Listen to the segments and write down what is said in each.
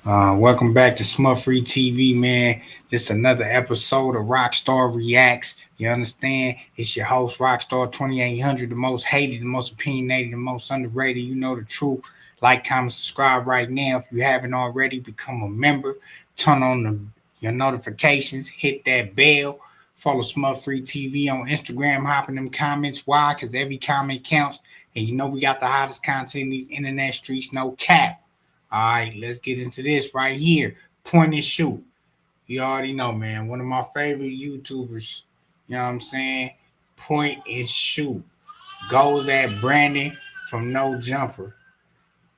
Welcome back to Smut Free TV, man. Just another episode of Rockstar Reacts. You understand? It's your host, Rockstar 2800, the most hated, the most opinionated, the most underrated. You know the truth. Like, comment, subscribe right now. If you haven't already, become a member. Turn on your notifications. Hit that bell. Follow Smut Free TV on Instagram. Hop in them comments. Why? Because every comment counts. And you know we got the hottest content in these internet streets. No cap. All right, let's get into this right here. Point and shoot. You already know, man. One of my favorite YouTubers. You know what I'm saying? Point and shoot. Goes at Brandon from No Jumper.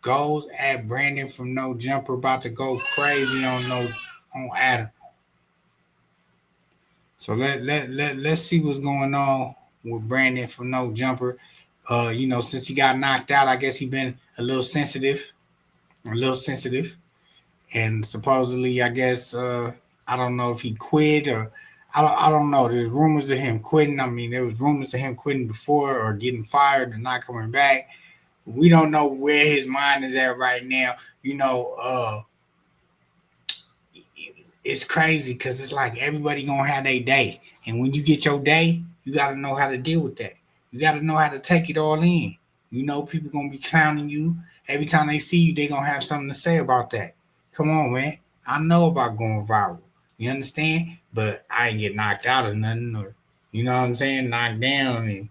Goes at Brandon from No Jumper. About to go crazy on Adam. So let's see what's going on with Brandon from No Jumper. Since he got knocked out, I guess he been a little sensitive, and supposedly, I guess, I don't know if he quit or I don't know. There's rumors of him quitting. I mean, there was rumors of him quitting before or getting fired and not coming back. We don't know where his mind is at right now. It's crazy because it's like everybody gonna have their day, and when you get your day, you got to know how to deal with that. You got to know how to take it all in. People gonna be clowning you every time they see you. They gonna have something to say about that. Come on, man. I know about going viral. You understand? But I ain't get knocked out or nothing, or you know what I'm saying, knocked down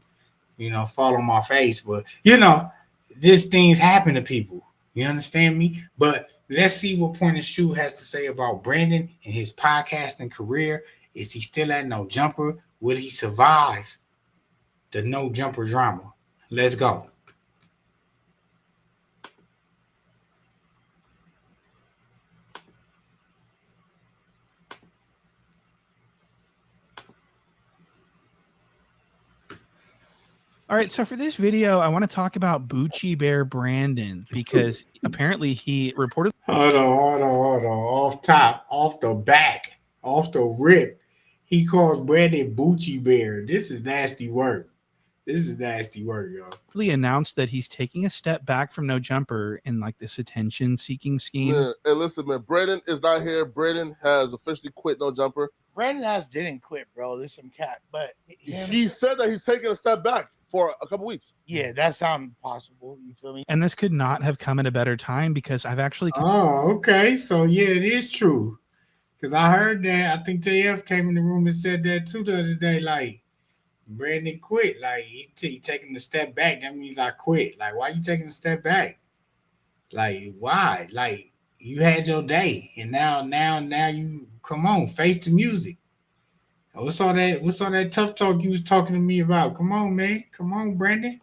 and fall on my face. But these things happen to people. You understand me? But let's see what Point and Shoot has to say about Brandon and his podcasting career. Is he still at No Jumper? Will he survive the No Jumper drama? Let's go. All right, so for this video, I want to talk about Bucci Bear Brandon because apparently he reported. Hold on. Off top, off the back, off the rip. He calls Brandon Bucci Bear. This is nasty work. Y'all. He announced that he's taking a step back from No Jumper in like this attention-seeking scheme. Yeah, and listen, man, Brandon is not here. Brandon has officially quit No Jumper. Brandon didn't quit, bro. There's some cat, but he said that he's taking a step back for a couple weeks. Yeah, that sounds possible. You feel me? And this could not have come at a better time because I've actually. Oh, okay. So yeah, it is true. Because I heard that. I think JF came in the room and said that too the other day. Like, Brandon quit. Like, he taking a step back. That means I quit. Like, why you taking a step back? Like, why? Like, you had your day, and now you come on, face the music. What's all that tough talk you was talking to me about? Come on, man. Come on, Brandon.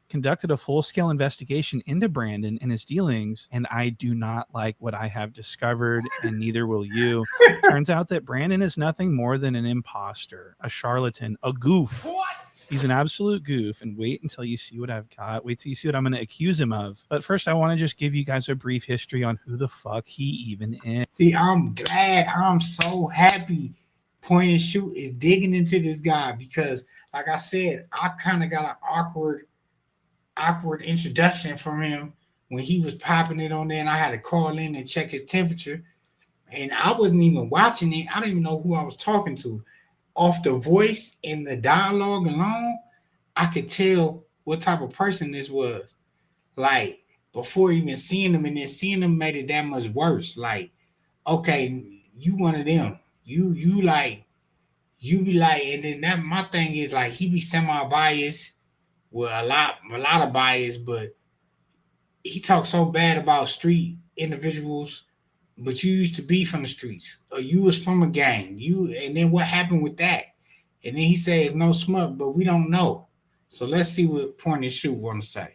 Conducted a full-scale investigation into Brandon and his dealings, and I do not like what I have discovered, and neither will you. It turns out that Brandon is nothing more than an imposter, a charlatan, a goof. What? He's an absolute goof, and wait until you see what I've got. Wait till you see what I'm going to accuse him of. But first, I want to just give you guys a brief history on who the fuck he even is. See, I'm so happy Point and Shoot is digging into this guy because, like I said, I kind of got an awkward introduction from him when he was popping it on there, and I had to call in and check his temperature, and I wasn't even watching it. I didn't even know who I was talking to. Off the voice and the dialogue alone, I could tell what type of person this was. Like, before even seeing him, and then seeing him made it that much worse. Like, okay, you one of them. You be like, and then that my thing is like he be semi-biased with a lot of bias, but he talks so bad about street individuals, but you used to be from the streets, or you was from a gang. And then what happened with that? And then he says no smut, but we don't know. So let's see what Point and Shoot want to say.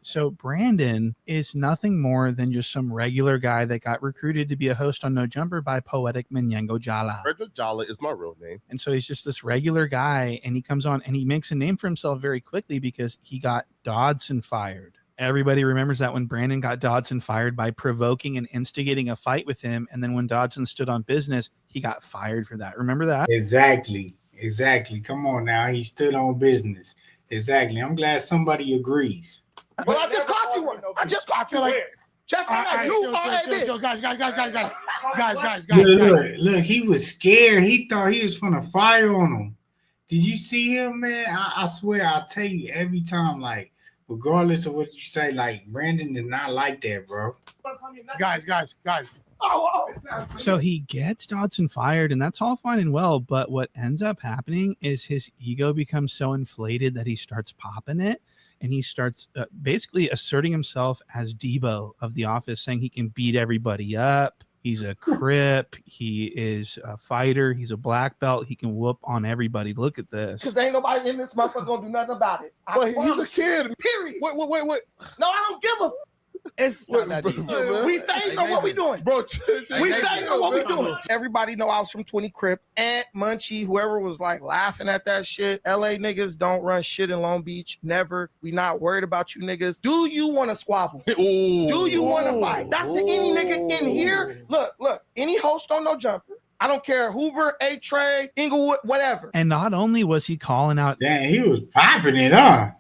So Brandon is nothing more than just some regular guy that got recruited to be a host on No Jumper by Poetic Manyengo Jala. Frederick Jala is my real name. And so he's just this regular guy, and he comes on and he makes a name for himself very quickly because he got Dodson fired. Everybody remembers that when Brandon got Dodson fired by provoking and instigating a fight with him, and then when Dodson stood on business, he got fired for that. Remember that? Exactly. Come on now. He stood on business. Exactly. I'm glad somebody agrees. Well, I just caught you one. I just caught you. Jeff, guys. Look, he was scared. He thought he was gonna fire on him. Did you see him, man? I swear, I'll tell you every time, like, regardless of what you say, like, Brandon is not like that, bro. Guys. So he gets Dodson fired, and that's all fine and well. But what ends up happening is his ego becomes so inflated that he starts popping it, and he starts basically asserting himself as Debo of The Office, saying he can beat everybody up. He's a Crip. He is a fighter. He's a black belt. He can whoop on everybody. Look at this. Because ain't nobody in this motherfucker gonna do nothing about it. He's a kid. Period. Wait. No, I don't give a. It's not that easy. We think know what we doing. Bro, We think know what we doing. Everybody know I was from 20 Crip. Ant, Munchie, whoever was like laughing at that shit. LA niggas don't run shit in Long Beach. Never. We not worried about you niggas. Do you want to squabble? Do you want to fight? That's the any nigga in here. Look. Any host on No Jumper. I don't care. Hoover, A-Trey, Inglewood, whatever. And not only was he calling out Damn, he was popping it, huh?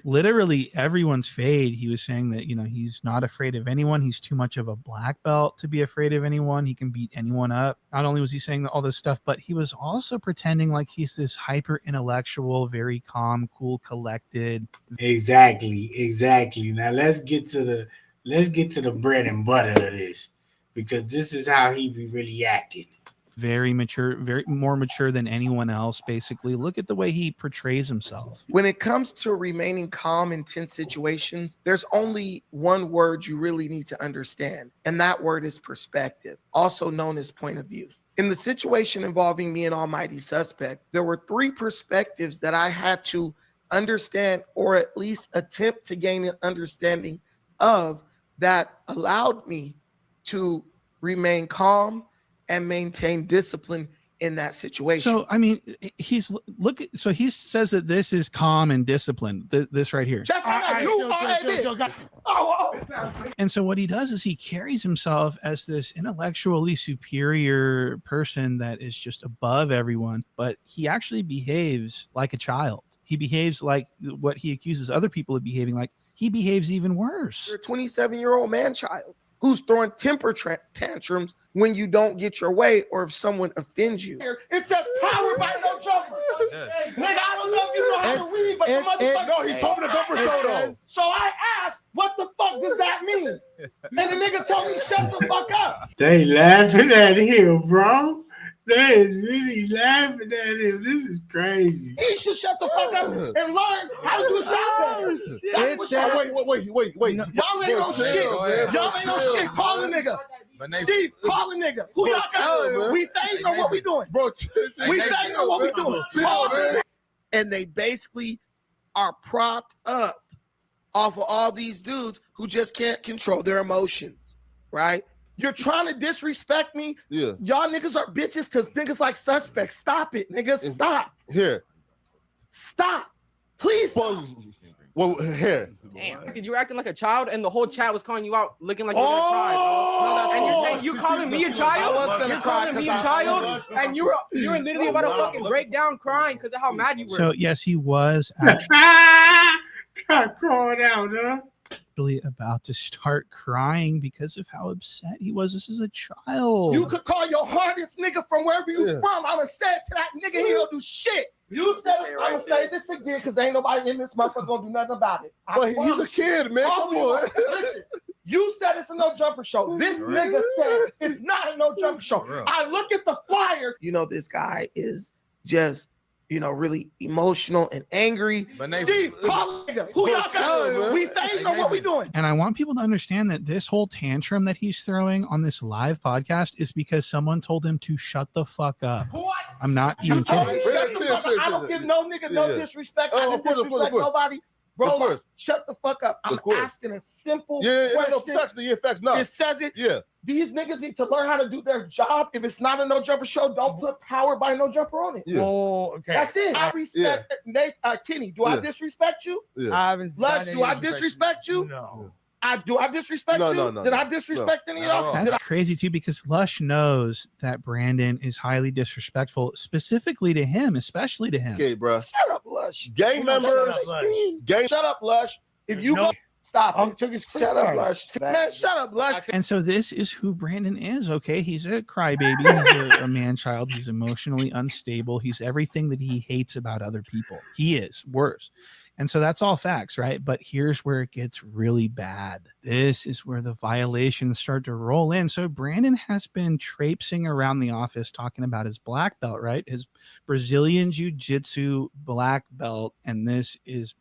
literally everyone's fade, he was saying that, he's not afraid of anyone. He's too much of a black belt to be afraid of anyone. He can beat anyone up. Not only was he saying all this stuff, but he was also pretending like he's this hyper intellectual, very calm, cool, collected. Exactly. Now let's get to the bread and butter of this, because this is how he be really acting. Very mature, very more mature than anyone else, basically. Look at the way he portrays himself. When it comes to remaining calm in tense situations, there's only one word you really need to understand, and that word is perspective, also known as point of view. In the situation involving me and Almighty Suspect, there were 3 perspectives that I had to understand, or at least attempt to gain an understanding of, that allowed me to remain calm and maintain discipline in that situation. So, I mean, he says that this is calm and disciplined, this right here. Jeff, And so what he does is he carries himself as this intellectually superior person that is just above everyone, but he actually behaves like a child. He behaves like what he accuses other people of behaving like. He behaves even worse. You're a 27-year-old man-child who's throwing temper tantrums when you don't get your way or if someone offends you. It says powered by No Jumper. Nigga, I don't know if you know how to read, but the motherfucker. No, he's talking to Jumper Show though. So I asked, what the fuck does that mean? And the nigga told me, shut the fuck up. They laughing at him, bro. They is really laughing at him. This is crazy. He should shut the fuck up and learn how to do his job better. Wait. Y'all ain't no shit. Y'all ain't no shit. Call the nigga. Steve, call the nigga. Who y'all got? We think know what we doing. Bro, We think know what we doing. Call the nigga. And they basically are propped up off of all these dudes who just can't control their emotions, right? You're trying to disrespect me. Yeah. Y'all niggas are bitches because niggas like Suspects. Stop it, niggas. Stop. Here. Stop. Please. Well, here. Damn, you were acting like a child, and the whole chat was calling you out, looking like you're gonna cry, bro. And you're saying you calling me a child? You're calling me a child, and you were literally about to fucking break down crying because of how mad you were. So yes, he was Got called out, huh? actually about to start crying because of how upset he was. This is a child. You could call your hardest nigga from wherever you from. I'ma say it to that nigga, he don't do shit. You said it, I'ma say this again because ain't nobody in this motherfucker gonna do nothing about it. But he's a kid, man. Come on. Listen, you said it's a No Jumper show. This nigga said it's not a No Jumper show. I look at the flyer. You know, this guy is just, you know, really emotional and angry. Steve, call a nigga. Who y'all got? We think know what we doing. And I want people to understand that this whole tantrum that he's throwing on this live podcast is because someone told him to shut the fuck up. What? I'm not even kidding. I don't give no nigga no disrespect. I don't disrespect nobody. Bro, like, shut the fuck up. I'm asking a simple question. Facts, no. It says it. Yeah. These niggas need to learn how to do their job. If it's not a No Jumper show, don't put Powered by No Jumper on it. Yeah. Oh, okay. That's it. I respect Nate, Kenny. Do I disrespect you? Yeah. I haven't. Les, do I disrespect you? No. Do I disrespect you? No. Did I disrespect any of y'all? That's crazy too, because Lush knows that Brandon is highly disrespectful, specifically to him, especially to him. Okay, bro. Shut up, Lush. Gang members. Shut up, Lush. If you go, Stop Oh, it. took his Shut up, Lush. Man, shut up, Lush. And so this is who Brandon is, okay? He's a crybaby. He's a man-child. He's emotionally unstable. He's everything that he hates about other people. He is worse. And so that's all facts, right? But here's where it gets really bad. This is where the violations start to roll in. So Brandon has been traipsing around the office talking about his black belt, right? His Brazilian jiu-jitsu black belt. And this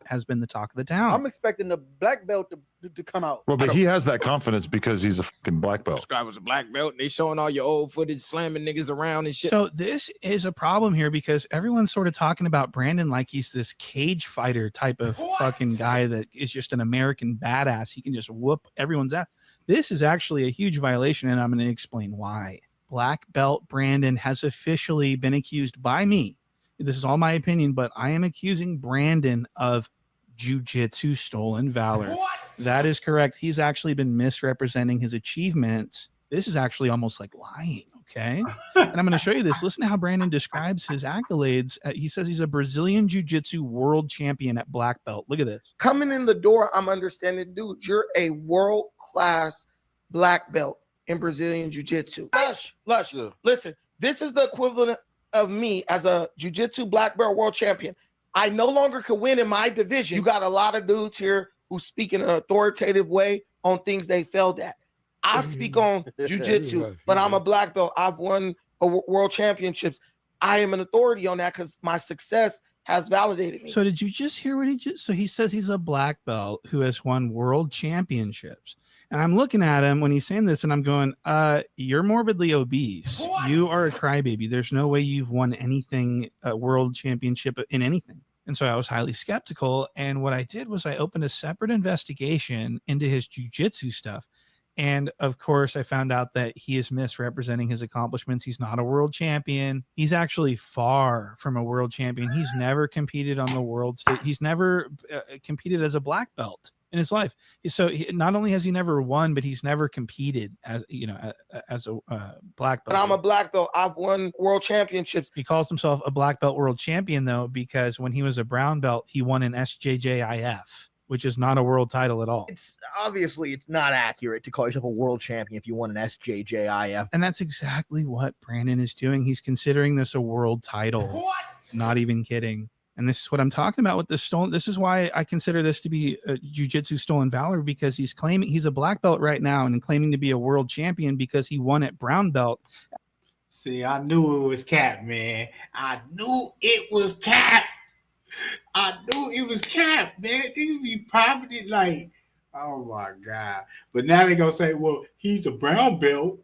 has been the talk of the town. I'm expecting the black belt to come out. Well, but he has that confidence because he's a fucking black belt. This guy was a black belt. And they showing all your old footage, slamming niggas around and shit. So this is a problem here because everyone's sort of talking about Brandon like he's this cage fighter type of fucking guy that is just an American badass. He can just whoop everyone's ass. This is actually a huge violation, and I'm going to explain why. Black belt Brandon has officially been accused by me. This is all my opinion, but I am accusing Brandon of jiu-jitsu stolen valor. That is correct. He's actually been misrepresenting his achievements. This is actually almost like lying, okay? And I'm going to show you this. Listen to how Brandon describes his accolades. He says he's a Brazilian jiu-jitsu world champion at black belt. Look at this. Coming in the door, I'm understanding, dude, you're a world-class black belt in Brazilian jiu-jitsu. Lush, Yeah. listen, this is the equivalent of me as a jiu-jitsu black belt world champion. I no longer can win in my division. You got a lot of dudes here who speak in an authoritative way on things they failed at. I speak on jiu-jitsu, but I'm a black belt. I've won world championships. I am an authority on that because my success has validated me. So did you just hear what he just, so he says he's a black belt who has won world championships. And I'm looking at him when he's saying this and I'm going, you're morbidly obese. You are a crybaby. There's no way you've won anything, a world championship in anything. And so I was highly skeptical. And what I did was I opened a separate investigation into his jiu-jitsu stuff. And of course, I found out that he is misrepresenting his accomplishments. He's not a world champion. He's actually far from a world champion. He's never competed on the world stage. He's never competed as a black belt in his life. So not only has he never won, but he's never competed as, you know, as a black belt. And I'm a black belt. I've won world championships. He calls himself a black belt world champion, though, because when he was a brown belt, he won an SJJIF, which is not a world title at all. It's obviously it's not accurate to call yourself a world champion if you won an SJJIF. And that's exactly what Brandon is doing. He's considering this a world title. What? Not even kidding. And this is what I'm talking about with the stolen. This is why I consider this to be a jiu-jitsu stolen valor, because he's claiming he's a black belt right now and claiming to be a world champion because he won at brown belt. See, I knew it was cap, man. I knew it was cap. I knew it was cap, man. These be popping it like, oh my God. But now they're going to say, well, he's a brown belt.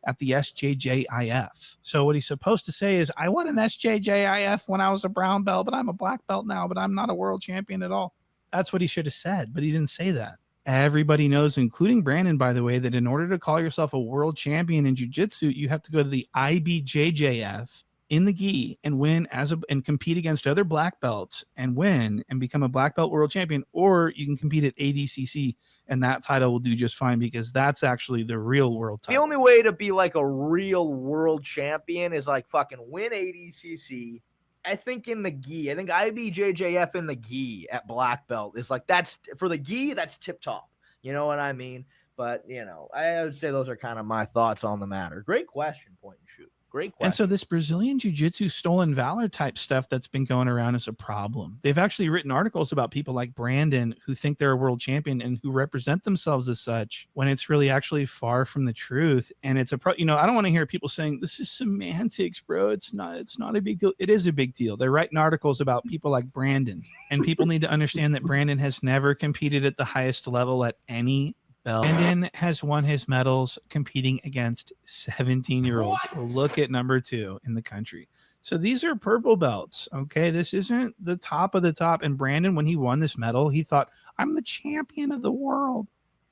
At the SJJIF. So what he's supposed to say is, I won an SJJIF when I was a brown belt, but I'm a black belt now, but I'm not a world champion at all. That's what he should have said, but he didn't say that. Everybody knows, including Brandon, by the way, that in order to call yourself a world champion in jiu-jitsu, you have to go to the IBJJF in the gi and win and compete against other black belts and win and become a black belt world champion, or you can compete at ADCC and that title will do just fine because that's actually the real world title. The only way to be like a real world champion is like fucking win ADCC. I think in the gi, I think IBJJF in the gi at black belt is like, that's for the gi, that's tip top. You know what I mean? But you know, I would say those are kind of my thoughts on the matter. Great question, point and shoot. Great question. And so this Brazilian jiu-jitsu stolen valor type stuff that's been going around is a problem. They've actually written articles about people like Brandon who think they're a world champion and who represent themselves as such when it's really actually far from the truth. And it's you know, I don't want to hear people saying this is semantics, bro. It's not a big deal. It is a big deal. They're writing articles about people like Brandon, and people need to understand that Brandon has never competed at the highest level at any belt. Brandon has won his medals competing against 17-year-olds. Look at number 2 in the country. So these are purple belts. Okay, this isn't the top of the top. And Brandon, when he won this medal, he thought, I'm the champion of the world.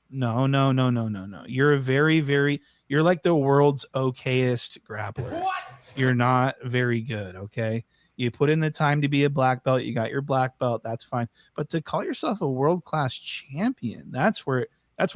No. You're you're like the world's okayest grappler. You're not very good. Okay. You put in the time to be a black belt. You got your black belt. That's fine. But to call yourself a world-class champion, that's what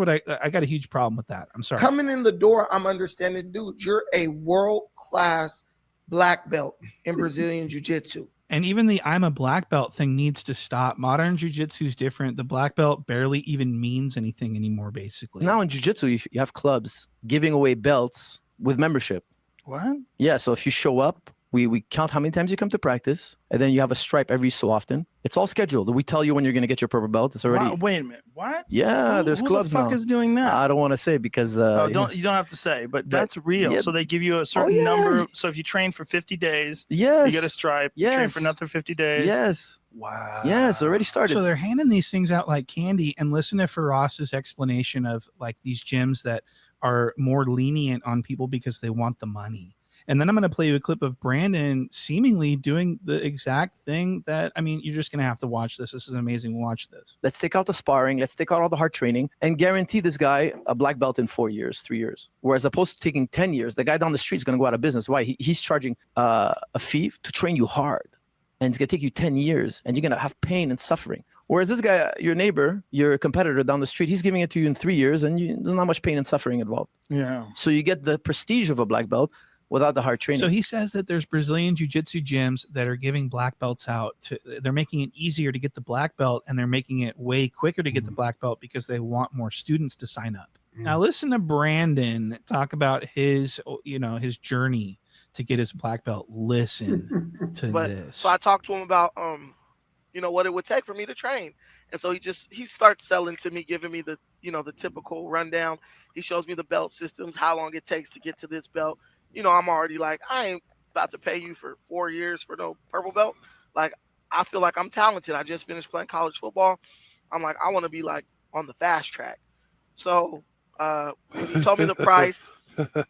I got a huge problem with that. I'm sorry. Coming in the door, I'm understanding, dude, you're a world-class black belt in Brazilian jiu-jitsu. And even the I'm a black belt thing needs to stop. Modern jiu-jitsu is different. The black belt barely even means anything anymore, basically. Now in jiu-jitsu, you have clubs giving away belts with membership. What? Yeah, so if you show up, we count how many times you come to practice, and then you have a stripe every so often. It's all scheduled. We tell you when you're going to get your purple belt. It's already. Wow, wait a minute. What? Yeah, there's who clubs the fuck now. is doing that? I don't want to say because you don't have to say, but that's real. yeah. So they give you a certain number. So if you train for 50 days, yes, you get a stripe. You train for another 50 days. Yes. Wow. Yes, already started. So they're handing these things out like candy. And listen to Faraz's explanation of like these gyms that are more lenient on people because they want the money. And then I'm going to play you a clip of Brandon seemingly doing the exact thing that, I mean, you're just going to have to watch this. This is amazing. Watch this. Let's take out the sparring. Let's take out all the hard training and guarantee this guy a black belt in 4 years, 3 years. Whereas opposed to taking 10 years, the guy down the street is going to go out of business. Why? He's charging a fee to train you hard. And it's going to take you 10 years and you're going to have pain and suffering. Whereas this guy, your neighbor, your competitor down the street, he's giving it to you in 3 years and there's not much pain and suffering involved. Yeah. So you get the prestige of a black belt without the hard training. So he says that there's Brazilian jiu-jitsu gyms that are giving black belts out. They're making it easier to get the black belt, and they're making it way quicker to get the black belt because they want more students to sign up. Now listen to Brandon talk about his journey to get his black belt. Listen to this. So I talked to him about what it would take for me to train. And so he starts selling to me, giving me the typical rundown. He shows me the belt systems, how long it takes to get to this belt. I'm already like, I ain't about to pay you for 4 years for no purple belt. Like, I feel like I'm talented. I just finished playing college football. I'm like, I want to be like on the fast track. So when he told me the price,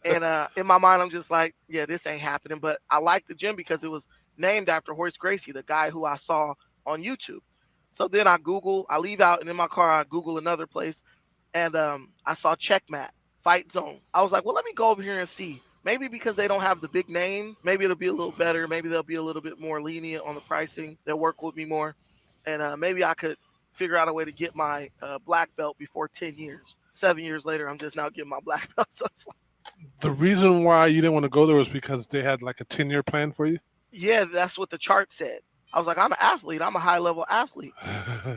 and in my mind, I'm just like, yeah, this ain't happening. But I like the gym because it was named after Horace Gracie, the guy who I saw on YouTube. So then I leave out, and in my car, I Google another place, and I saw Checkmat, Fight Zone. I was like, well, let me go over here and see. Maybe because they don't have the big name, maybe it'll be a little better. Maybe they'll be a little bit more lenient on the pricing. They'll work with me more. And maybe I could figure out a way to get my black belt before 10 years. 7 years later, I'm just now getting my black belt. So it's like, the reason why you didn't want to go there was because they had like a 10-year plan for you? Yeah, that's what the chart said. I was like, I'm an athlete. I'm a high-level athlete.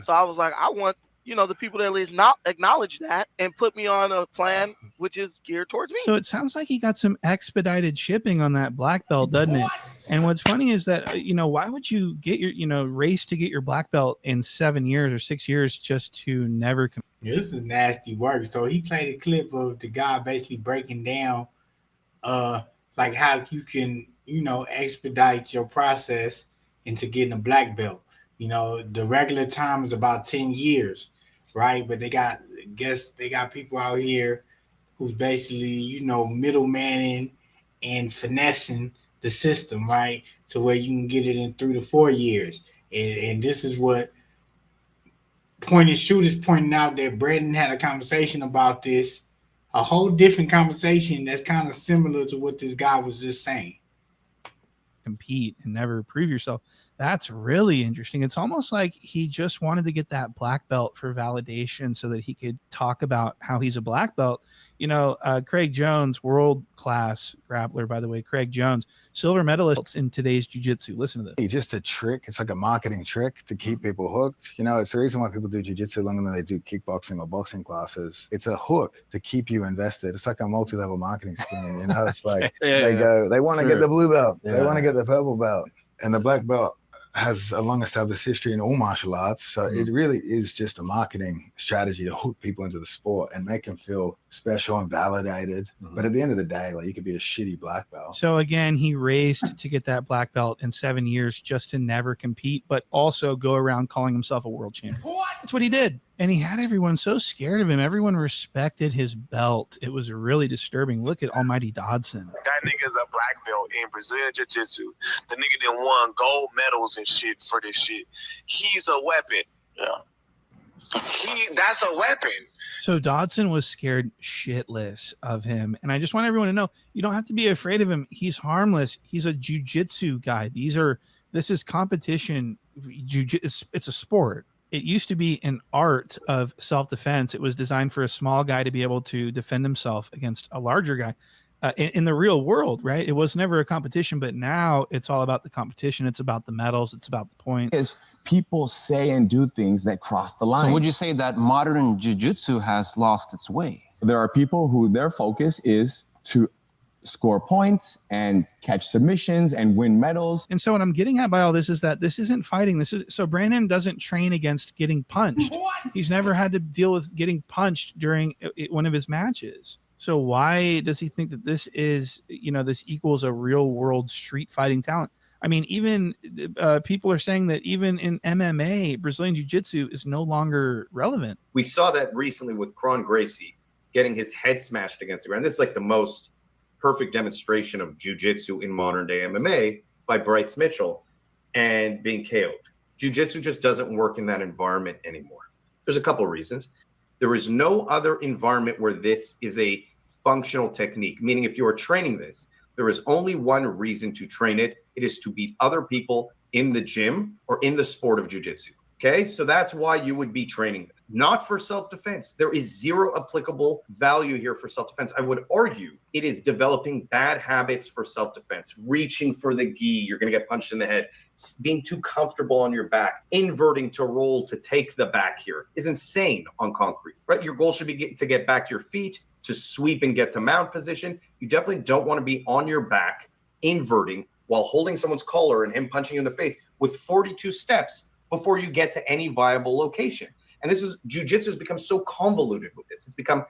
So I was like, I want the people that at least not acknowledge that and put me on a plan which is geared towards me. So it sounds like he got some expedited shipping on that black belt, doesn't it? And what's funny is that, why would you get your, race to get your black belt in 7 years or 6 years just to never This is nasty work. So he played a clip of the guy basically breaking down like how you can, expedite your process into getting a black belt. The regular time is about 10 years, right? But they got people out here who's basically, middlemaning and finessing the system, right? To where you can get it in 3 to 4 years. And this is what Point and Shoot is pointing out, that Brandon had a conversation about this, a whole different conversation that's kind of similar to what this guy was just saying. compete and never prove yourself. That's really interesting. It's almost like he just wanted to get that black belt for validation so that he could talk about how he's a black belt. Craig Jones, world-class grappler, by the way, Craig Jones, silver medalist in today's jiu-jitsu. Listen to this. It's just a trick. It's like a marketing trick to keep people hooked. It's the reason why people do jiu-jitsu longer than they do kickboxing or boxing classes. It's a hook to keep you invested. It's like a multi-level marketing scheme. It's like they want to get the blue belt. They want to get the purple belt. And the black belt has a long established history in all martial arts. So it really is just a marketing strategy to hook people into the sport and make them feel special and validated. But at the end of the day, you could be a shitty black belt. So again, he raced to get that black belt in 7 years just to never compete, but also go around calling himself a world champion. That's what he did. And he had everyone so scared of him. Everyone respected his belt. It was really disturbing. Look at Almighty Dodson. That nigga's a black belt in Brazilian Jiu-Jitsu. The nigga done won gold medals and shit for this shit. He's a weapon. Yeah. That's a weapon. So Dodson was scared shitless of him. And I just want everyone to know, you don't have to be afraid of him. He's harmless. He's a jiu-jitsu guy. This is competition. It's a sport. It used to be an art of self-defense. It was designed for a small guy to be able to defend himself against a larger guy. in the real world, right? It was never a competition, but now it's all about the competition. It's about the medals. It's about the points. Is people say and do things that cross the line. So would you say that modern jiu-jitsu has lost its way? There are people who their focus is to score points and catch submissions and win medals. And so what I'm getting at by all this is that this isn't fighting. This is so Brandon doesn't train against getting punched. He's never had to deal with getting punched during one of his matches. So why does he think that this is, this equals a real world street fighting talent? I mean, even people are saying that even in MMA, Brazilian Jiu-Jitsu is no longer relevant. We saw that recently with Kron Gracie getting his head smashed against the ground. This is like the most perfect demonstration of jiu-jitsu in modern day MMA by Bryce Mitchell and being KO'd. Jiu-jitsu just doesn't work in that environment anymore. There's a couple of reasons. There is no other environment where this is a functional technique, meaning if you are training this, there is only one reason to train it. It is to beat other people in the gym or in the sport of jiu-jitsu. Okay, so that's why you would be training it. Not for self-defense. There is zero applicable value here for self-defense. I would argue it is developing bad habits for self-defense, reaching for the gi, you're going to get punched in the head, being too comfortable on your back, inverting to roll to take the back here is insane on concrete, right? Your goal should be to get back to your feet, to sweep and get to mount position. You definitely don't want to be on your back, inverting while holding someone's collar and him punching you in the face with 42 steps before you get to any viable location. And this is jiu-jitsu has become so convoluted with this. It's become,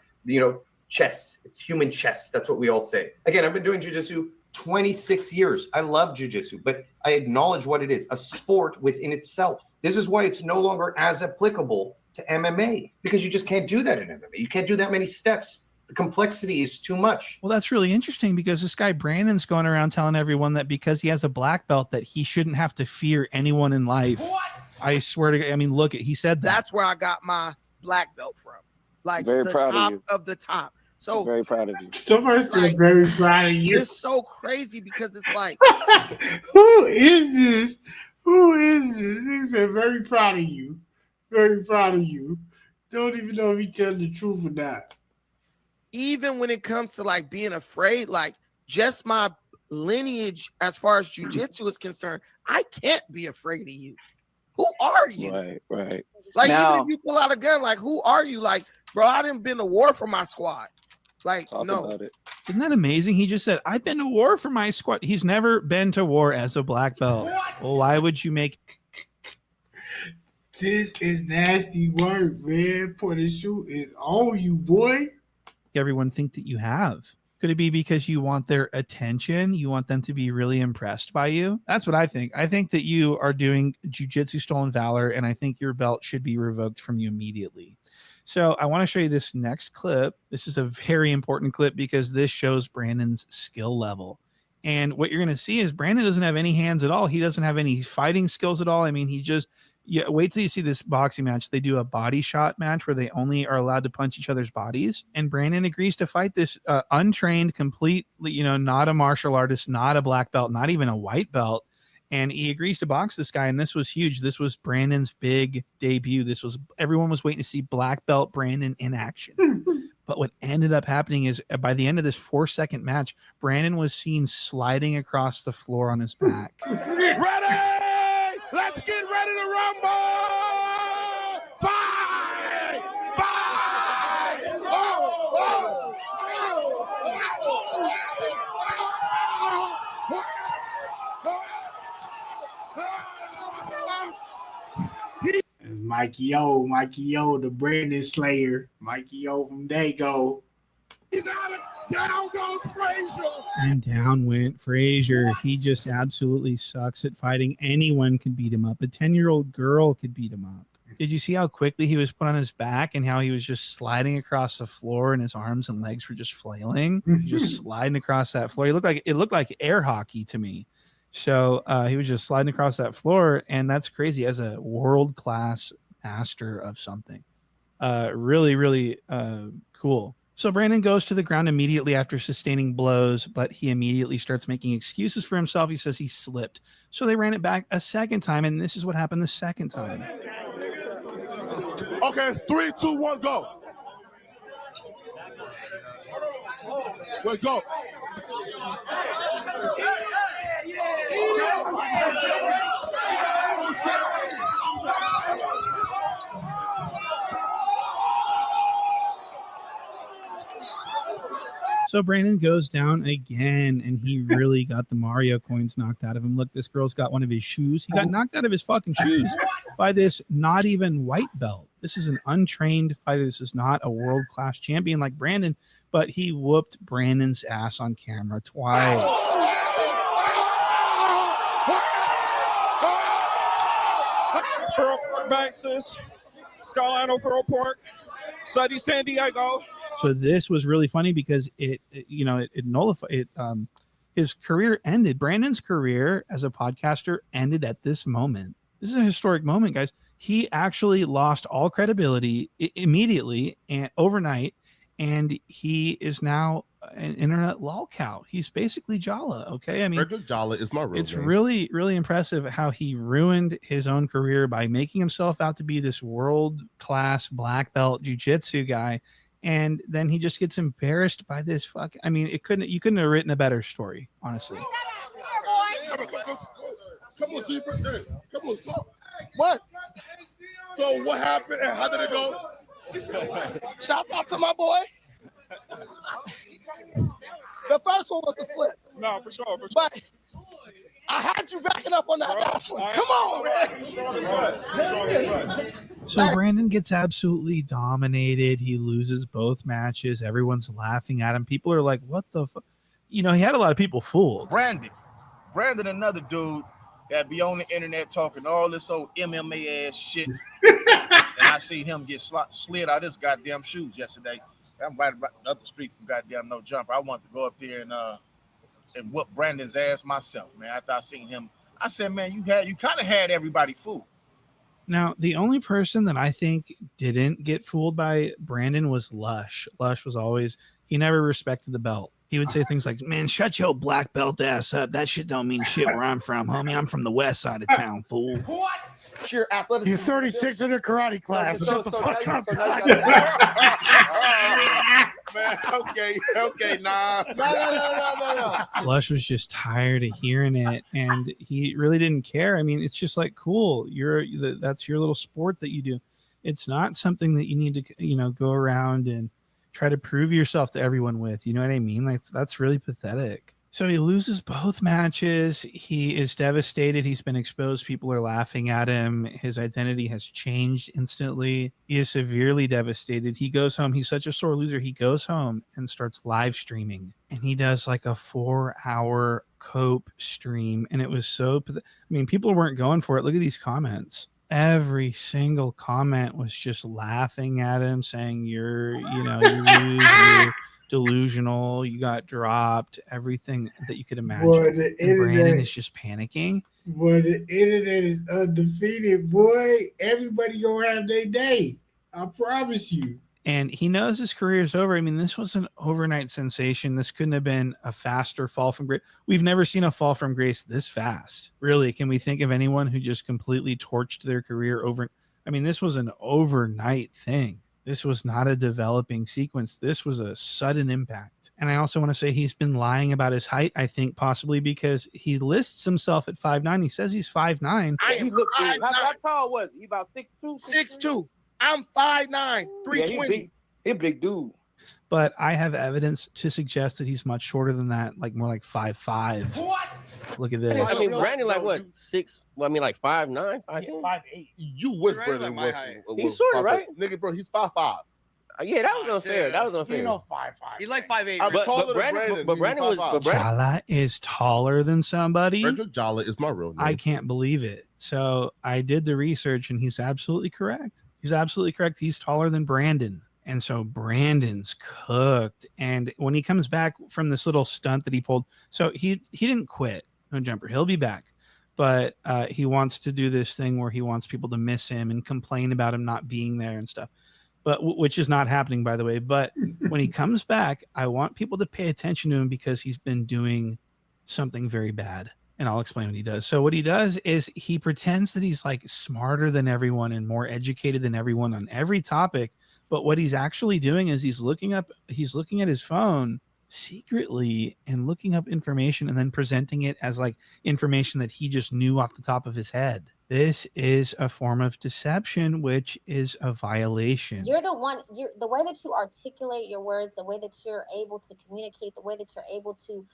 chess. It's human chess. That's what we all say. Again, I've been doing jiu-jitsu 26 years. I love jiu-jitsu, but I acknowledge what it is, a sport within itself. This is why it's no longer as applicable to MMA, because you just can't do that in MMA. You can't do that many steps. The complexity is too much. Well, that's really interesting because this guy Brandon's going around telling everyone that because he has a black belt that he shouldn't have to fear anyone in life. What? I swear to God, look, he said that. That's where I got my black belt from. Like very the proud top of you. Of the top. So I'm very proud of you. Somebody said very proud of you. It's so crazy because it's like, who is this? Who is this? He said very proud of you. Very proud of you. Don't even know if he tells the truth or not. Even when it comes to like being afraid, like just my lineage as far as jiu-jitsu is concerned, I can't be afraid of you. Who are you? Right. Like now, even if you pull out a gun, like who are you? Like, bro, I didn't been to war for my squad. Like, no. About it. Isn't that amazing? He just said, I've been to war for my squad. He's never been to war as a black belt. Well, why would you make this is nasty work, man? Point and shoot is on you, boy. Everyone think that you have? Could it be because you want their attention? You want them to be really impressed by you? That's what I think. I think that you are doing jiu-jitsu stolen valor, and I think your belt should be revoked from you immediately. So I want to show you this next clip. This is a very important clip because this shows Brandon's skill level. And what you're going to see is Brandon doesn't have any hands at all. He doesn't have any fighting skills at all. He just, wait till you see this boxing match. They do a body shot match where they only are allowed to punch each other's bodies. And Brandon agrees to fight this untrained, completely, not a martial artist, not a black belt, not even a white belt. And he agrees to box this guy. And this was huge. This was Brandon's big debut. Everyone was waiting to see black belt Brandon in action. But what ended up happening is by the end of this 4-second match, Brandon was seen sliding across the floor on his back. Ready? Let's get ready to rumble! Fight! Fight! Oh! Mikey O, the Brandon Slayer. Mikey O from Dago. He's out of down goes Frazier. And down went Frazier. He just absolutely sucks at fighting. Anyone could beat him up. A 10-year-old girl could beat him up. Did you see how quickly he was put on his back and how he was just sliding across the floor and his arms and legs were just flailing, just sliding across that floor? It looked like air hockey to me. So he was just sliding across that floor, and that's crazy as a world-class master of something. Really, really cool. So Brandon goes to the ground immediately after sustaining blows, but he immediately starts making excuses for himself. He says he slipped. So they ran it back a second time, and this is what happened the second time. Okay, 3, 2, 1, go. Wait, go. So Brandon goes down again, and he really got the Mario coins knocked out of him. Look, this girl's got one of his shoes. He got knocked out of his fucking shoes by this not even white belt. This is an untrained fighter. This is not a world-class champion like Brandon, but he whooped Brandon's ass on camera twice. Pearl Park Baxters, Scarlino Pearl Park, Sunny San Diego. So this was really funny because it nullified it. His career ended. Brandon's career as a podcaster ended at this moment. This is a historic moment, guys. He actually lost all credibility immediately and overnight, and he is now an internet lolcow. He's basically Jala. Okay, I mean, Frederick Jala is my real it's name. really, really impressive how he ruined his own career by making himself out to be this world-class black belt jiu-jitsu guy. And then he just gets embarrassed by this fuck. I mean, you couldn't have written a better story, honestly. Come on, deeper. Hey, come on. What? So what happened and how did it go? Shout out to my boy. The first one was the slip. No, for sure. But I had you backing up on that last one. Come on, man. So Brandon gets absolutely dominated. He loses both matches. Everyone's laughing at him. People are like, what the fuck? You know, he had a lot of people fooled. Brandon, another dude that be on the internet talking all this old MMA ass shit. And I seen him get slid out of his goddamn shoes yesterday. I'm right up the street from goddamn No Jumper. I wanted to go up there and whoop Brandon's ass myself, man. After I seen him, I said, man, you kind of had everybody fooled. Now, the only person that I think didn't get fooled by Brandon was Lush. Lush was always, he never respected the belt. He would say things like, man, shut your black belt ass up. That shit don't mean shit where I'm from, homie. I'm from the west side of town, fool. What? Sheer athleticism. You're 36 in a karate class. Shut the fuck up. Man, okay, nah. No. Lush was just tired of hearing it, and he really didn't care. I mean, it's just like, cool, that's your little sport that you do. It's not something that you need to, go around and try to prove yourself to everyone with. You know what I mean? Like, that's really pathetic. So he loses both matches. He is devastated. He's been exposed. People are laughing at him. His identity has changed instantly. He is severely devastated. He goes home. He's such a sore loser. He goes home and starts live streaming. And he does like a 4-hour cope stream. And it was so, I mean, people weren't going for it. Look at these comments. Every single comment was just laughing at him, saying, you're delusional, you got dropped, everything that you could imagine. Boy, the and Brandon internet is just panicking. Boy, the internet is undefeated, boy. Everybody gonna have their day. I promise you. And he knows his career is over. I mean, this was an overnight sensation. This couldn't have been a faster fall from grace. We've never seen a fall from grace this fast. Really, can we think of anyone who just completely torched their career over? I mean, this was an overnight thing. This was not a developing sequence. This was a sudden impact. And I also want to say he's been lying about his height, I think possibly because he lists himself at 5'9". He says he's 5'9". He looked big. How tall was he? About 6'2"? 6'2". I'm 5'9", 320. He a big dude. But I have evidence to suggest that he's much shorter than that, like more like 5'5". What? Look at this. I mean, Brandon like what? 6? Well, I mean, like 5'9", 5'10". 5'8". You wish Brandon like was He's shorter, 5'8". right? Nigga, bro, he's 5'5". Yeah, that was unfair. That was unfair. You know 5'5". He's like 5'8". I'm taller than Brandon Brandon. was. Jala is taller than somebody. Frederick Jala is my real name. I can't believe it. So I did the research, and he's absolutely correct. He's absolutely correct. He's taller than Brandon. And so Brandon's cooked. And when he comes back from this little stunt that he pulled, so he didn't quit. No Jumper. He'll be back. But he wants to do this thing where he wants people to miss him and complain about him not being there and stuff. But which is not happening, by the way. But when he comes back, I want people to pay attention to him because he's been doing something very bad. And I'll explain what he does. So what he does is he pretends that he's like smarter than everyone and more educated than everyone on every topic. But what he's actually doing is he's looking at his phone secretly and looking up information and then presenting it as like information that he just knew off the top of his head. This is a form of deception, which is a violation. You're the way that you articulate your words, the way that you're able to communicate, the way that you're able to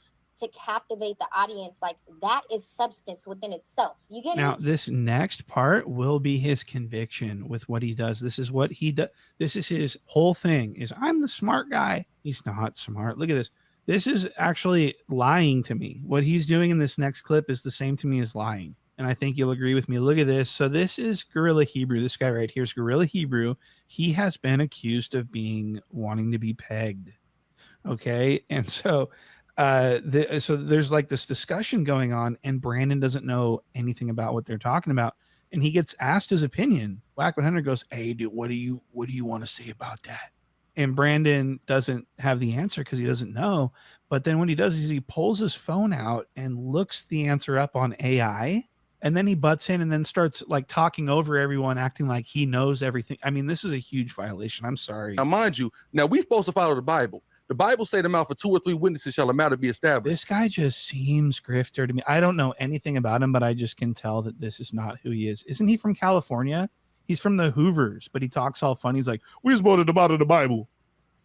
captivate the audience, like that is substance within itself. You get Now, it? this next part will be his conviction with what he does. This is what he does. This is his whole thing is I'm the smart guy. He's not smart. Look at this. This is actually lying to me. What he's doing in this next clip is the same to me as lying. And I think you'll agree with me. Look at this. So this is Gorilla Hebrew. This guy right here is Gorilla Hebrew. He has been accused of wanting to be pegged. Okay. And so so there's like this discussion going on, and Brandon doesn't know anything about what they're talking about, and he gets asked his opinion. Whack 100 goes, "Hey, dude, what do you want to say about that?" And Brandon doesn't have the answer because he doesn't know. But then what he does is he pulls his phone out and looks the answer up on AI, and then he butts in and then starts like talking over everyone, acting like he knows everything. I mean, this is a huge violation. I'm sorry. Now, mind you, we're supposed to follow the Bible. The Bible say the mouth of 2 or 3 witnesses shall a matter be established. This guy just seems grifter to me. I don't know anything about him, but I just can tell that this is not who he is. Isn't he from California? He's from the Hoovers, but he talks all funny. He's like, we're supposed to follow the Bible.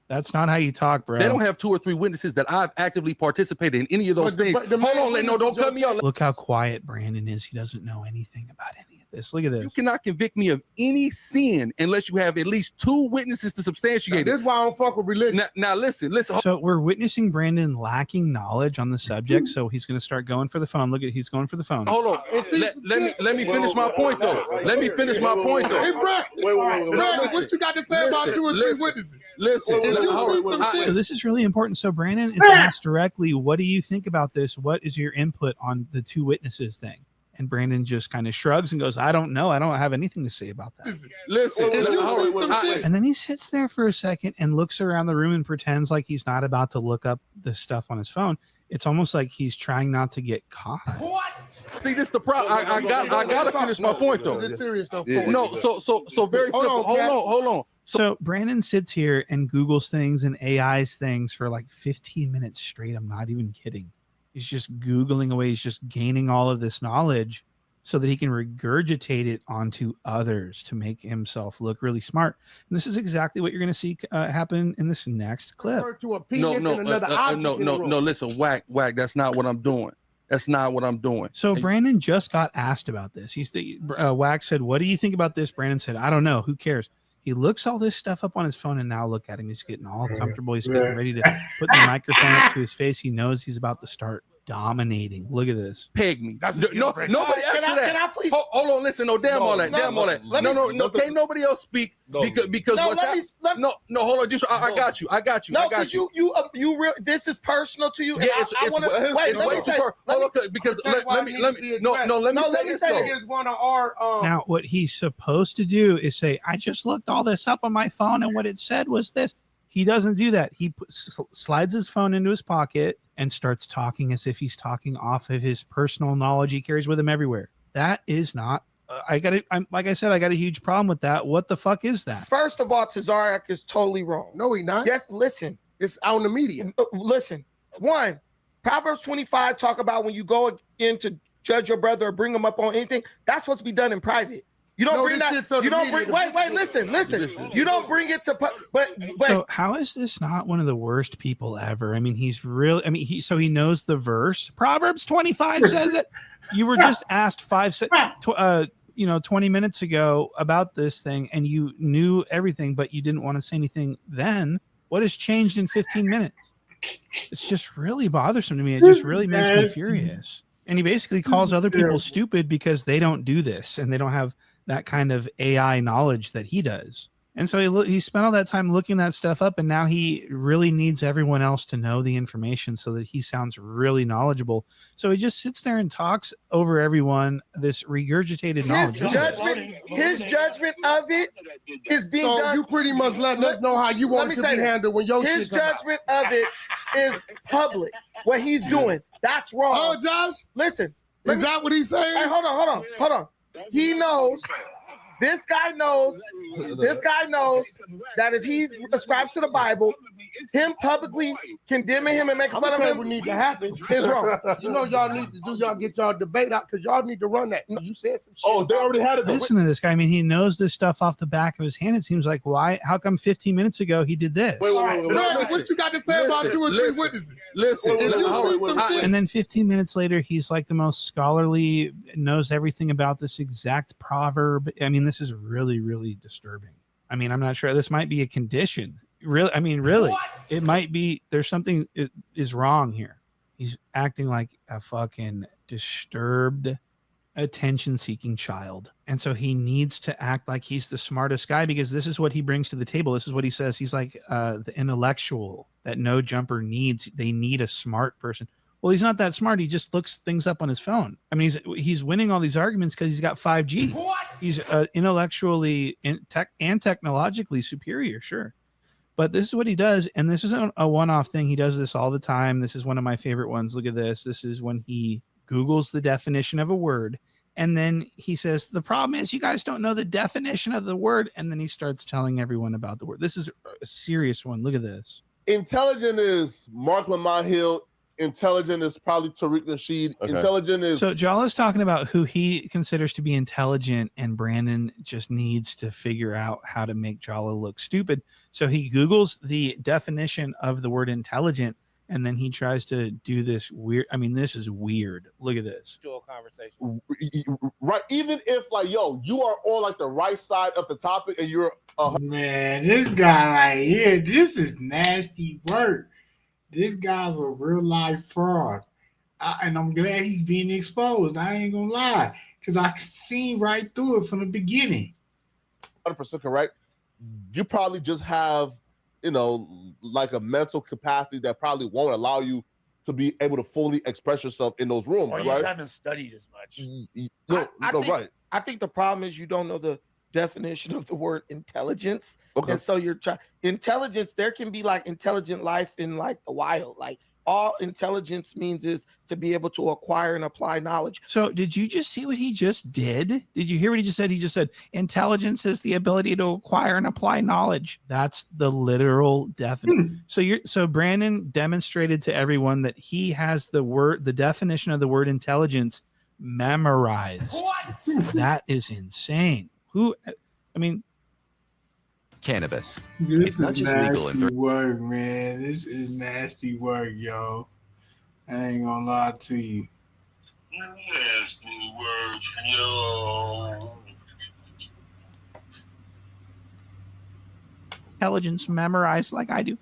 That's not how you talk, bro. They don't have 2 or 3 witnesses that I've actively participated in any of those things. Hold on, don't cut me off. Look how quiet Brandon is. He doesn't know anything about any of this. Look at this. You cannot convict me of any sin unless you have at least 2 witnesses to substantiate it. That's why I don't fuck with religion. Now listen. So we're witnessing Brandon lacking knowledge on the subject. So he's going to start going for the phone. Look at, he's going for the phone. Hold on. Let me finish my point though. Let me finish my point though. Hey, Brandon, what you got to say about 2 or 3 witnesses? Listen. So this is really important. So Brandon is asked directly, what do you think about this? What is your input on the 2 witnesses thing? And Brandon just kind of shrugs and goes, I don't know. I don't have anything to say about that. Listen. And then he sits there for a second and looks around the room and pretends like he's not about to look up the stuff on his phone. It's almost like he's trying not to get caught. What? See, this is the problem. I gotta finish my point though. This serious stuff. No, so very simple. Hold on. So Brandon sits here and Googles things and AIs things for like 15 minutes straight. I'm not even kidding. He's just Googling away. He's just gaining all of this knowledge so that he can regurgitate it onto others to make himself look really smart. And this is exactly what you're going to see happen in this next clip. No. Listen, whack. That's not what I'm doing. That's not what I'm doing. So Brandon just got asked about this. Whack said, what do you think about this? Brandon said, I don't know. Who cares? He looks all this stuff up on his phone, and now look at him. He's getting all comfortable. He's getting ready to put the microphone up to his face. He knows he's about to start dominating. Look at this. Peg me. Nobody asked for that. Can I please? Hold on, listen. No, damn all that. No. Can't nobody else speak because hold on. Just I got you. No, because you real. This is personal to you. Yeah, I want to wait. Let me say. Because let me say this. Now, what he's supposed to do is say, I just looked all this up on my phone, and what it said was this. He doesn't do that. He slides his phone into his pocket and starts talking as if he's talking off of his personal knowledge he carries with him everywhere. That is not. Like I said, I got a huge problem with that. What the fuck is that? First of all, Tazariak is totally wrong. No, he not. Yes, listen. It's out in the media. Listen. 1, Proverbs 25 talk about when you go in to judge your brother or bring him up on anything, that's supposed to be done in private. You don't bring that. You don't bring. Wait. Listen. You don't bring it to. But. So how is this not one of the worst people ever? I mean, he's really. I mean, he knows the verse. Proverbs 25 says it. You were just asked 20 minutes ago about this thing, and you knew everything, but you didn't want to say anything then. What has changed in 15 minutes? It's just really bothersome to me. It just really makes me furious. And he basically calls other people stupid because they don't do this and they don't have that kind of AI knowledge that he does. And so he spent all that time looking that stuff up, and now he really needs everyone else to know the information so that he sounds really knowledgeable. So he just sits there and talks over everyone this regurgitated knowledge. His judgment of it is being done. You pretty much letting us know how you want it to be handled when your his judgment of it is public. What he's doing, that's wrong. Oh, Josh, listen. Is that what he's saying? Hey, hold on. He knows This guy knows that if he ascribes to the Bible, him publicly condemning him and making fun of him would need to happen. is wrong. You know, y'all need to get y'all debate out because y'all need to run that. You said some shit. Oh, they already had it. Listen to this guy. I mean, he knows this stuff off the back of his hand. It seems like, why? How come 15 minutes ago he did this? Wait, What you got to say about 2 or 3 witnesses? And then 15 minutes later, he's like the most scholarly, knows everything about this exact proverb. I mean, this is really, really disturbing. I mean, I'm not sure. This might be a condition. Really, I mean, really, it might be. There's something is wrong here. He's acting like a fucking disturbed, attention-seeking child, and so he needs to act like he's the smartest guy because this is what he brings to the table. This is what he says. He's like the intellectual that no jumper needs. They need a smart person. Well, he's not that smart. He just looks things up on his phone. I mean, he's winning all these arguments because he's got 5G. He's intellectually and technologically superior, sure. But this is what he does, and this isn't a one-off thing. He does this all the time. This is one of my favorite ones. Look at this. This is when he Googles the definition of a word, and then he says, the problem is you guys don't know the definition of the word, and then he starts telling everyone about the word. This is a serious one. Look at this. Intelligent is Mark Lamont Hill. Intelligent is probably Tariq Nasheed. Okay. Intelligent is... So Jala's talking about who he considers to be intelligent, and Brandon just needs to figure out how to make Jala look stupid. So he Googles the definition of the word intelligent, and then he tries to do this weird... I mean, this is weird. Look at this. Conversation. Right. Even if, like, yo, you are on, like, the right side of the topic, and you're... Man, this guy right here, this is nasty work. This guy's a real life fraud. And I'm glad he's being exposed. I ain't gonna lie, because I seen right through it from the beginning. 100% correct. You probably just have, you know, like a mental capacity that probably won't allow you to be able to fully express yourself in those rooms, Or you right? just haven't studied as much. Right. I think the problem is you don't know the definition of the word intelligence. Okay. And so you're trying intelligence. There can be like intelligent life in like the wild. Like all intelligence means is to be able to acquire and apply knowledge. So did you just see what he just did? Did you hear what he just said? He just said intelligence is the ability to acquire and apply knowledge. That's the literal definition. So Brandon demonstrated to everyone that he has the definition of the word intelligence memorized. What? That is insane. I mean, cannabis. This It's not is just legal in nasty work, man. This is nasty work, yo. I ain't gonna lie to you. Nasty work, yo. intelligence memorized like I do.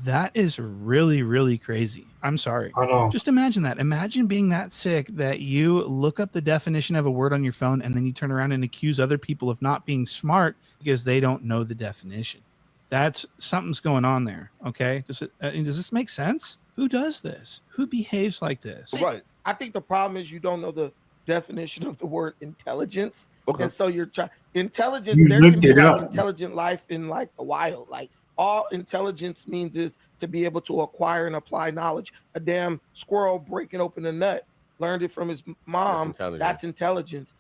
That is really, really crazy. I'm sorry. I know. Just imagine that. Imagine being that sick that you look up the definition of a word on your phone and then you turn around and accuse other people of not being smart because they don't know the definition. That's something's going on there. Okay. Does this make sense? Who does this? Who behaves like this? Right. I think the problem is you don't know the definition of the word intelligence. Okay. And so you're trying intelligence. You There can looked be it like up. intelligent life in like the wild. Like all intelligence means is to be able to acquire and apply knowledge. A damn squirrel breaking open a nut, learned it from his mom. That's intelligence.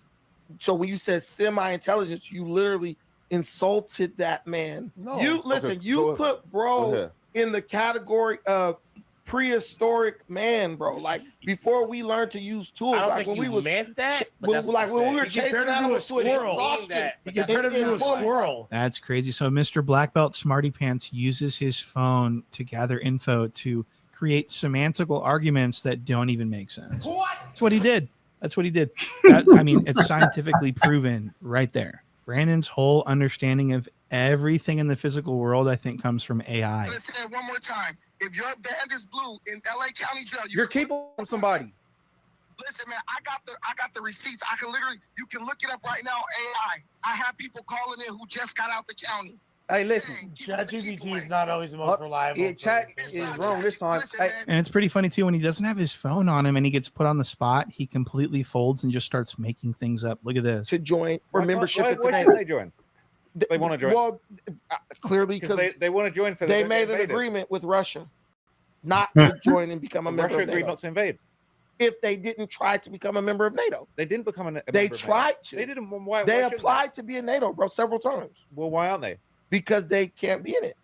So when you said semi-intelligence, you literally insulted that man. No. You listen, Okay, you go put Go bro ahead. in the category of prehistoric man, bro. Like before we learned to use tools, I don't like think when you we was meant that, but that's what like I'm when we saying. were He chasing compared him to a animals to squirrel. exhaustion. He compared him to a squirrel. That's crazy. So Mr. Black Belt Smarty Pants uses his phone to gather info to create semantical arguments that don't even make sense. What? That's what he did. That's what he did. I mean, it's scientifically proven right there. Brandon's whole understanding of everything in the physical world, I think, comes from AI. Let's say it one more time. If your band is blue in LA County Jail, You're capable of somebody. listen, man, I got the receipts. I can literally, you can look it up right now, AI. I have people calling in who just got out the county. Hey, listen. ChatGPT is not always the most reliable. Yeah, chat is wrong this time. Hey, And it's pretty funny, too, when he doesn't have his phone on him and he gets put on the spot, he completely folds and just starts making things up. Look at this. To join for membership at Why today. should they join? They want to join. Well, clearly because they want to join. So they that made an invaded. agreement with Russia not to join and become a member Russia of agreed NATO. not to invade. if they didn't try to become a member of NATO. They didn't become a member They of NATO. tried to. They didn't. Why? They why shouldn't applied to be in NATO, bro, several times. Well, why aren't they? Because they can't be in it.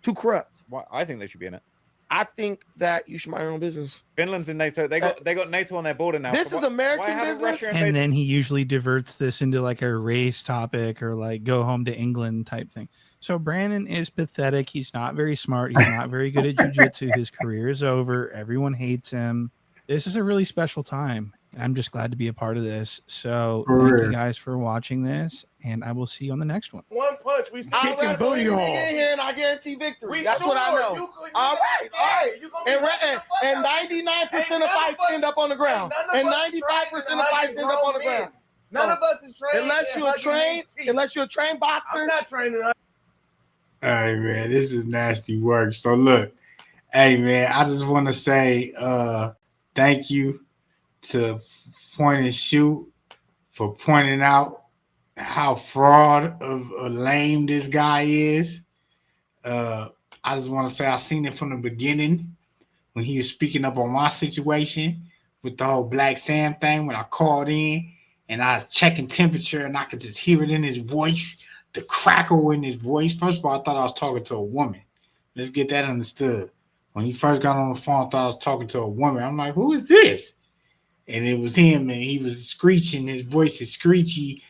Too corrupt. Why? I think they should be in it. I think that you should mind your own business. Finland's in NATO. They got NATO on their border now. This is American why haven't business. Russia And then he usually diverts this into like a race topic or like go home to England type thing. So Brandon is pathetic. He's not very smart. He's not very good at jiu-jitsu. His career is over. Everyone hates him. This is a really special time. I'm just glad to be a part of this. So thank you guys for watching this, and I will see you on the next one. One punch, we kicking booty hole. In here, and I guarantee victory. That's what I know. All right. And 99% of fights end up on the ground. And 95% of fights end up on the ground. None of us is trained. Unless you're a trained boxer. I'm not training. All right, man, this is nasty work. So look, hey man, I just want to say thank you to Point and Shoot for pointing out how fraud of a lame this guy is. I just want to say I seen it from the beginning when he was speaking up on my situation with the whole Black Sam thing. When I called in and I was checking temperature and I could just hear it in his voice, the crackle in his voice. First of all, I thought I was talking to a woman. Let's get that understood. When he first got on the phone, I thought I was talking to a woman. I'm like, who is this? And it was him, and he was screeching. His voice is screechy,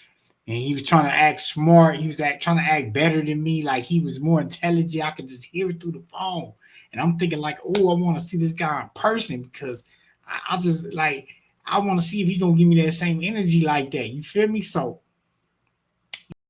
and he was trying to act smart. He was trying to act better than me, like he was more intelligent. I could just hear it through the phone. And I'm thinking like, oh, I want to see this guy in person because I just like, I want to see if he's going to give me that same energy like that. You feel me? So,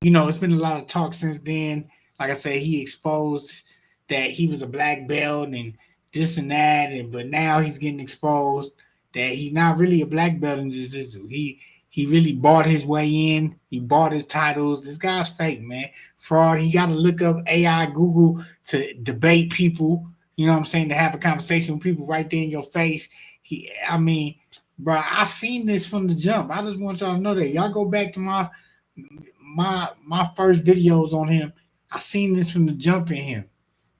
you know, it's been a lot of talk since then. Like I said, he exposed that he was a black belt and this and that, but now he's getting exposed that he's not really a black belt in jiu-jitsu. He really bought his way in. He bought his titles. This guy's fake, man. Fraud. He got to look up AI, Google to debate people. You know what I'm saying? To have a conversation with people right there in your face. I mean, bro, I seen this from the jump. I just want y'all to know that. Y'all go back to my first videos on him. I seen this from the jump in him.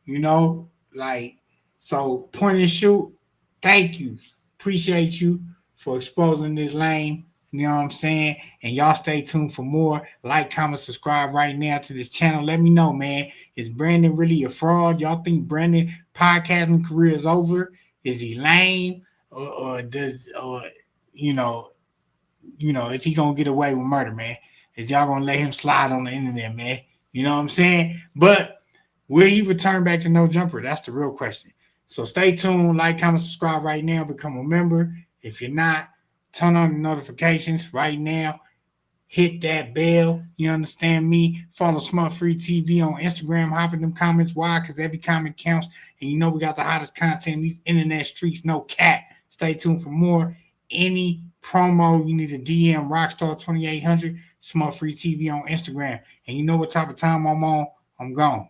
You know, like, so Point and Shoot, thank you. Appreciate you for exposing this lane. You know what I'm saying? And y'all stay tuned for more. Like, comment, subscribe right now to this channel. Let me know, man. Is Brandon really a fraud? Y'all think Brandon podcasting career is over? Is he lame? Or is he gonna get away with murder, man? Is y'all gonna let him slide on the internet, man? You know what I'm saying? But will he return back to No Jumper? That's the real question. So stay tuned, like, comment, subscribe right now, become a member. If you're not, turn on the notifications right now. Hit that bell. You understand me? Follow Smart Free TV on Instagram. Hop in them comments. Why? Because every comment counts. And you know we got the hottest content in these internet streets. No cap. Stay tuned for more. Any promo, you need to DM Rocstar 2800 Smart Free TV on Instagram. And you know what type of time I'm on? I'm gone.